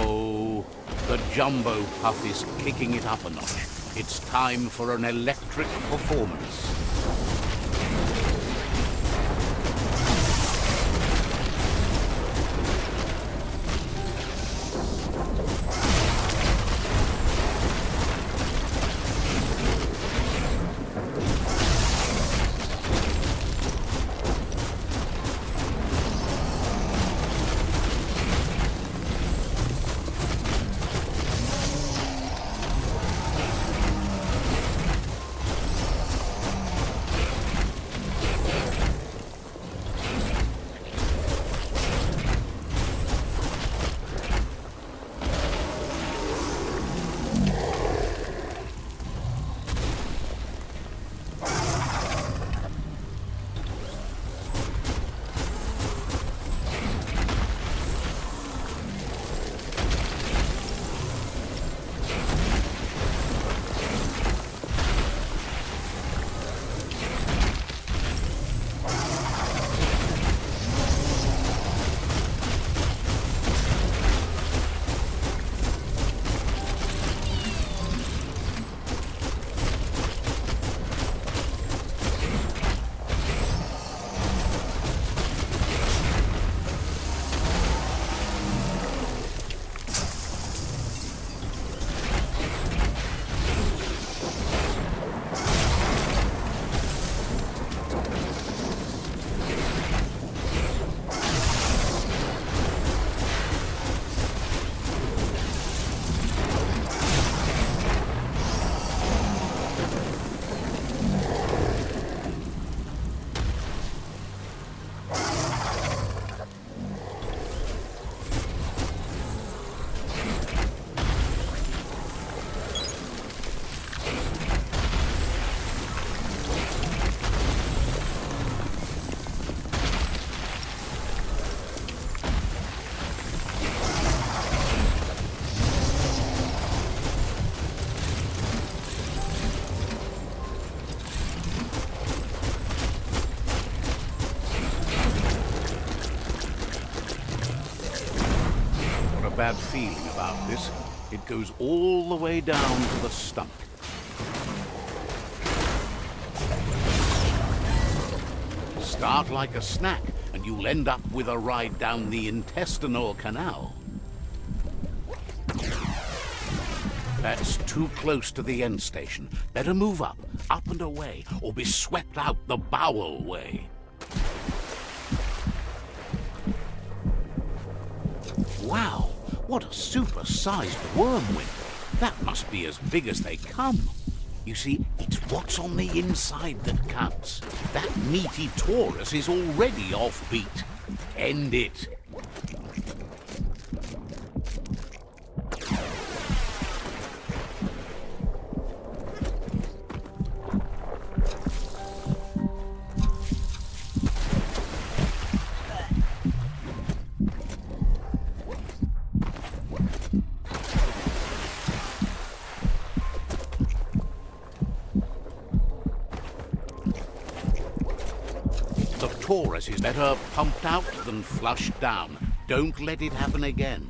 Oh, the Jumbo Puff is kicking it up a notch. It's time for an electric performance. Bad feeling about this. It goes all the way down to the stomach. Start like a snack, and you'll end up with a ride down the intestinal canal. That's too close to the end station. Better move up and away, or be swept out the bowel way. Wow! What a super-sized wormwind. That must be as big as they come. You see, it's what's on the inside that counts. That meaty Taurus is already offbeat. End it. Taurus is better pumped out than flushed down. Don't let it happen again.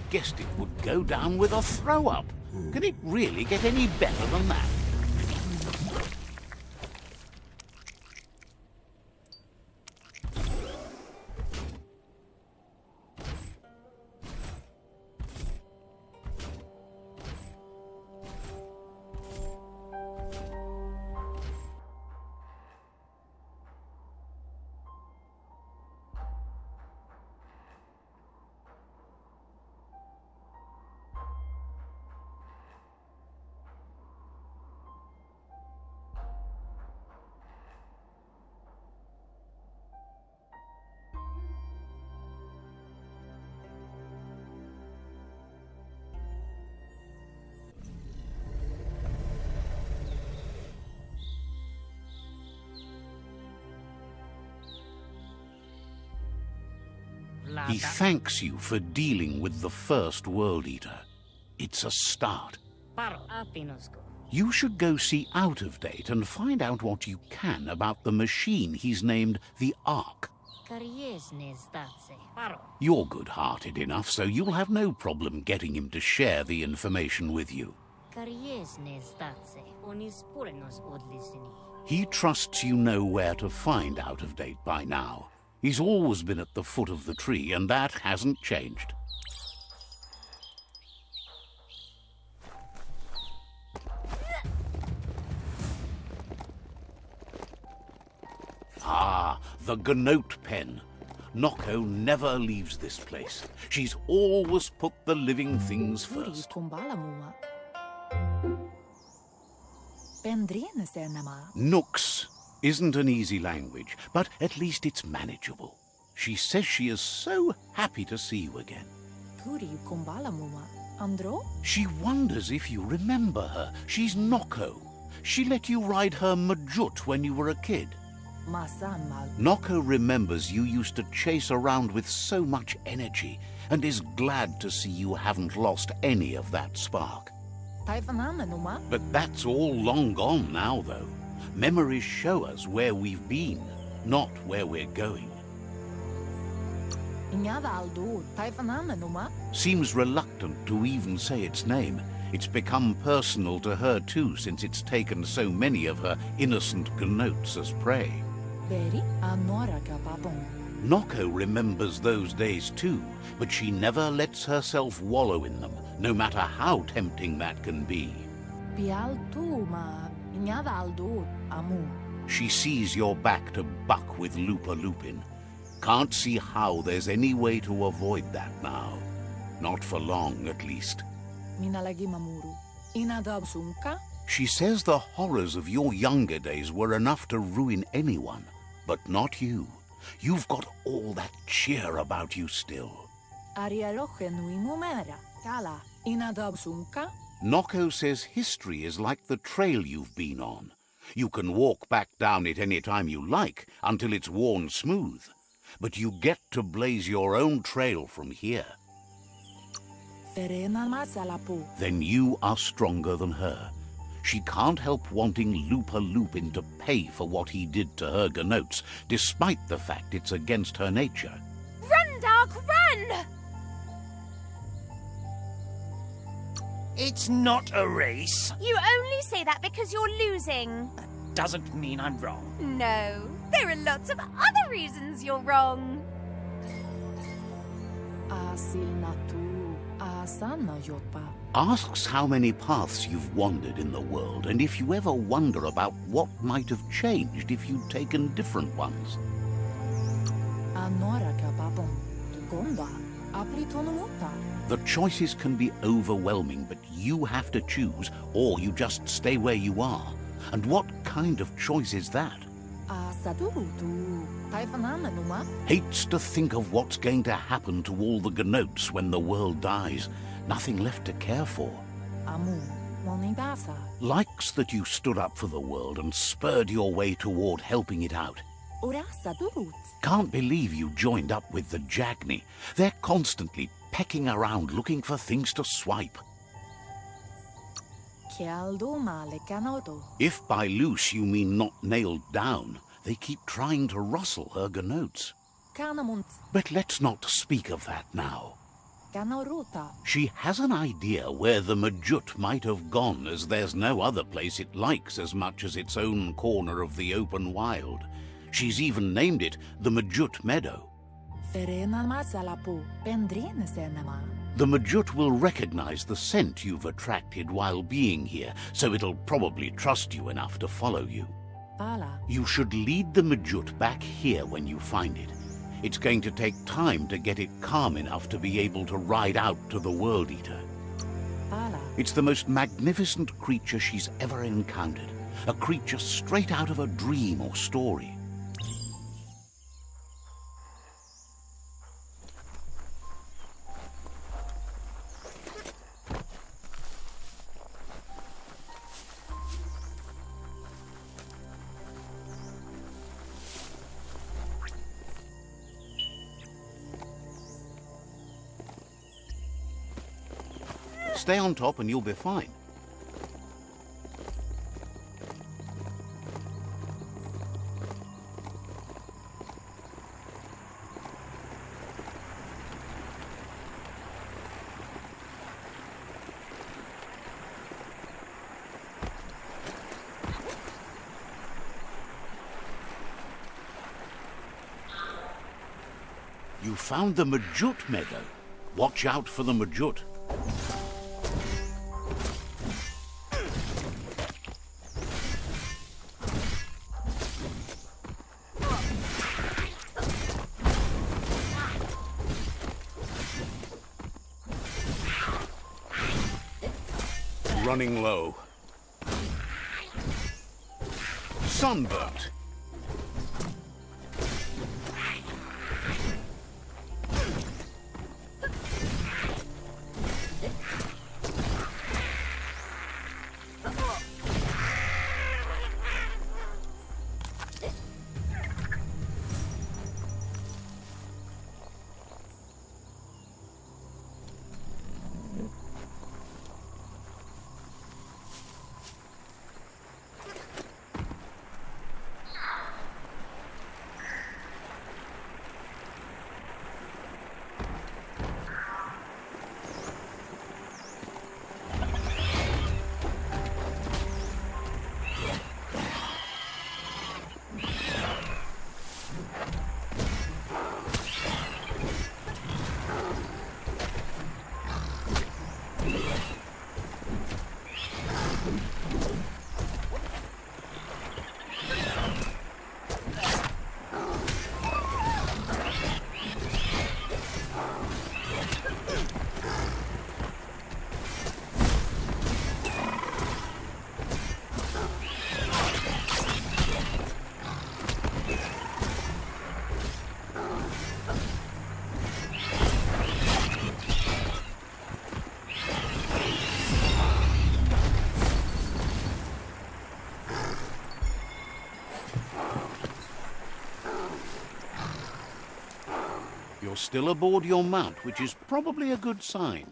Guessed it would go down with a throw-up. Can it really get any better than that? He thanks you for dealing with the first World Eater. It's a start. You should go see Out of Date and find out what you can about the machine he's named the Ark. You're good-hearted enough, so you'll have no problem getting him to share the information with you. He trusts you know where to find Out of Date by now. He's always been at the foot of the tree, and that hasn't changed. Ah, the Gnote pen. Noko never leaves this place. She's always put the living things first. Nooks isn't an easy language, but at least it's manageable. She says she is so happy to see you again. She wonders if you remember her. She's Noko. She let you ride her Majut when you were a kid. Noko remembers you used to chase around with so much energy and is glad to see you haven't lost any of that spark. But that's all long gone now, though. Memories show us where we've been, not where we're going. Seems reluctant to even say its name. It's become personal to her too, since it's taken so many of her innocent Gnotes as prey. Noko remembers those days too, but she never lets herself wallow in them, no matter how tempting that can be. She sees you're back to buck with Lupa Lupin. Can't see how there's any way to avoid that now. Not for long, at least. She says the horrors of your younger days were enough to ruin anyone, but not you. You've got all that cheer about you still. Noko says history is like the trail you've been on. You can walk back down it any time you like, until it's worn smooth. But you get to blaze your own trail from here. Then you are stronger than her. She can't help wanting Lupa Lupin to pay for what he did to her Gnotes, despite the fact it's against her nature. Run, Dark, run! It's not a race. You only say that because you're losing. That doesn't mean I'm wrong. No, there are lots of other reasons you're wrong. Asks how many paths you've wandered in the world, and if you ever wonder about what might have changed if you'd taken different ones. The choices can be overwhelming, but you have to choose, or you just stay where you are. And what kind of choice is that? Hates to think of what's going to happen to all the Gnotes when the world dies. Nothing left to care for. Likes that you stood up for the world and spurred your way toward helping it out. Can't believe you joined up with the Jagni. They're constantly pecking around looking for things to swipe. If by loose you mean not nailed down, they keep trying to rustle her Gnotes. But let's not speak of that now. She has an idea where the Majut might have gone, as there's no other place it likes as much as its own corner of the open wild. She's even named it the Majut Meadow. The Majut will recognize the scent you've attracted while being here, so it'll probably trust you enough to follow you. You should lead the Majut back here when you find it. It's going to take time to get it calm enough to be able to ride out to the World Eater. It's the most magnificent creature she's ever encountered. A creature straight out of a dream or story. Stay on top and you'll be fine. You found the Majut meadow. Watch out for the Majut. Running low. Sunburnt. You're still aboard your mount, which is probably a good sign.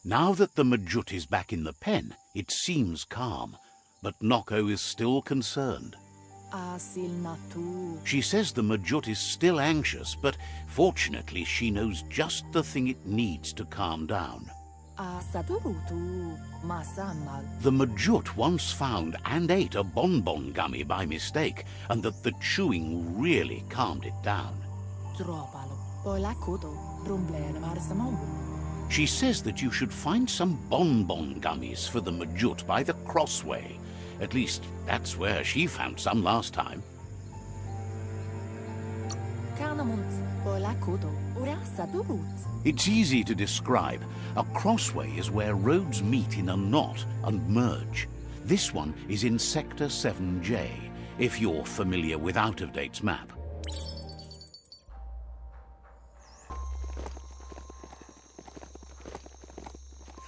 Now that the Majut is back in the pen, it seems calm, but Noko is still concerned. She says the Majut is still anxious, but fortunately she knows just the thing it needs to calm down. The Majut once found and ate a bonbon gummy by mistake, and that the chewing really calmed it down. She says that you should find some bonbon gummies for the Majut by the crossway. At least, that's where she found some last time. It's easy to describe. A crossway is where roads meet in a knot and merge. This one is in Sector 7J, if you're familiar with Out-of-Date's map.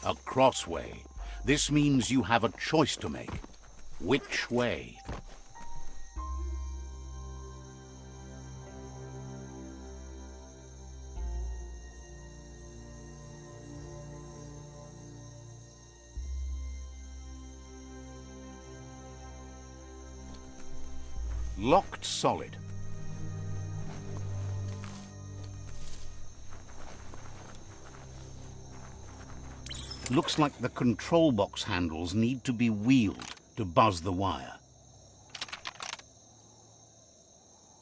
A crossway. This means you have a choice to make. Which way? Locked solid. Looks like the control box handles need to be wheeled to buzz the wire.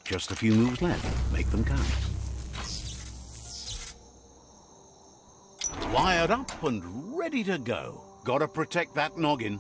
Just a few moves left. Make them count. Wired up and ready to go. Gotta protect that noggin.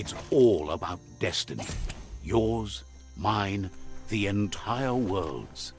It's all about destiny. Yours, mine, the entire world's.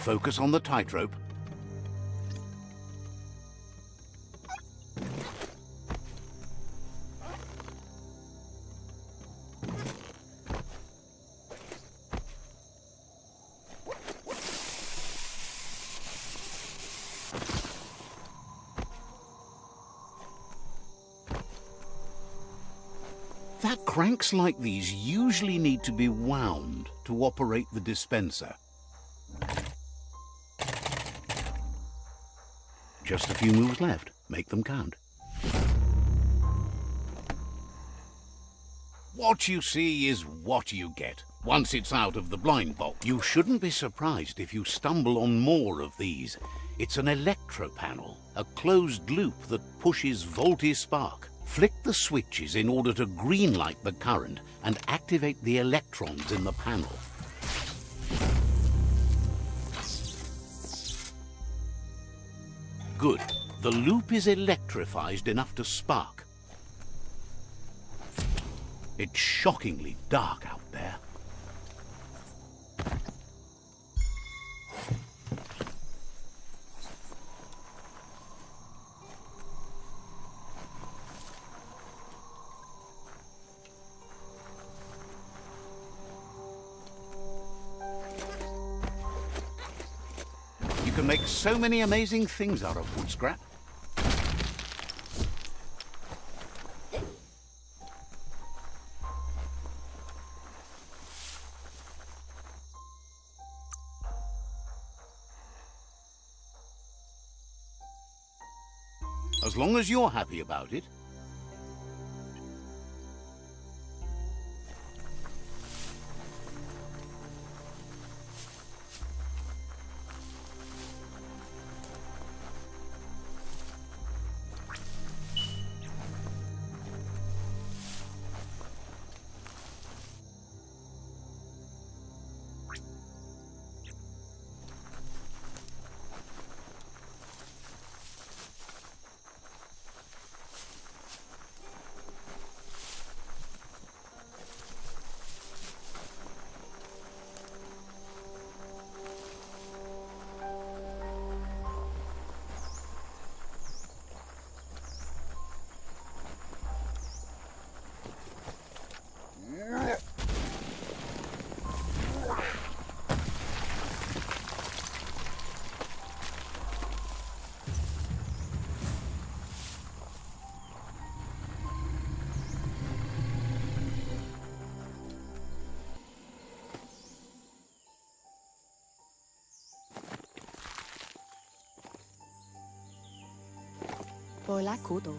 Focus on the tightrope. That cranks like these usually need to be wound to operate the dispenser. Just a few moves left. Make them count. What you see is what you get. Once it's out of the blind box, you shouldn't be surprised if you stumble on more of these. It's an electro panel, a closed loop that pushes voltage spark. Flick the switches in order to greenlight the current and activate the electrons in the panel. Good. The loop is electrified enough to spark. It's shockingly dark out there. You can make so many amazing things out of wood scrap. As long as you're happy about it.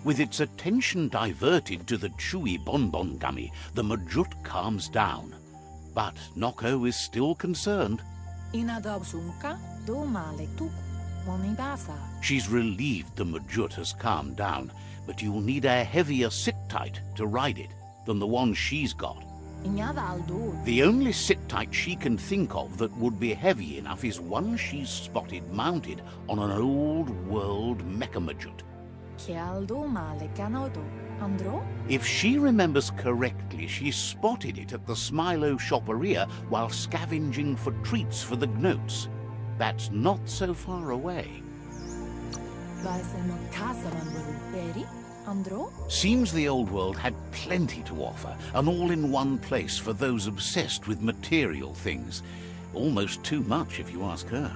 With its attention diverted to the chewy bonbon gummy, the Majut calms down. But Noko is still concerned. She's relieved the Majut has calmed down, but you'll need a heavier sit-tight to ride it than the one she's got. The only sit-tight she can think of that would be heavy enough is one she's spotted mounted on an old-world mecha-Majut. If she remembers correctly, she spotted it at the Smilo Shopperia while scavenging for treats for the Gnotes. That's not so far away. Vai se no casa man beri, andro? Seems the old world had plenty to offer, an all-in-one place for those obsessed with material things. Almost too much, if you ask her.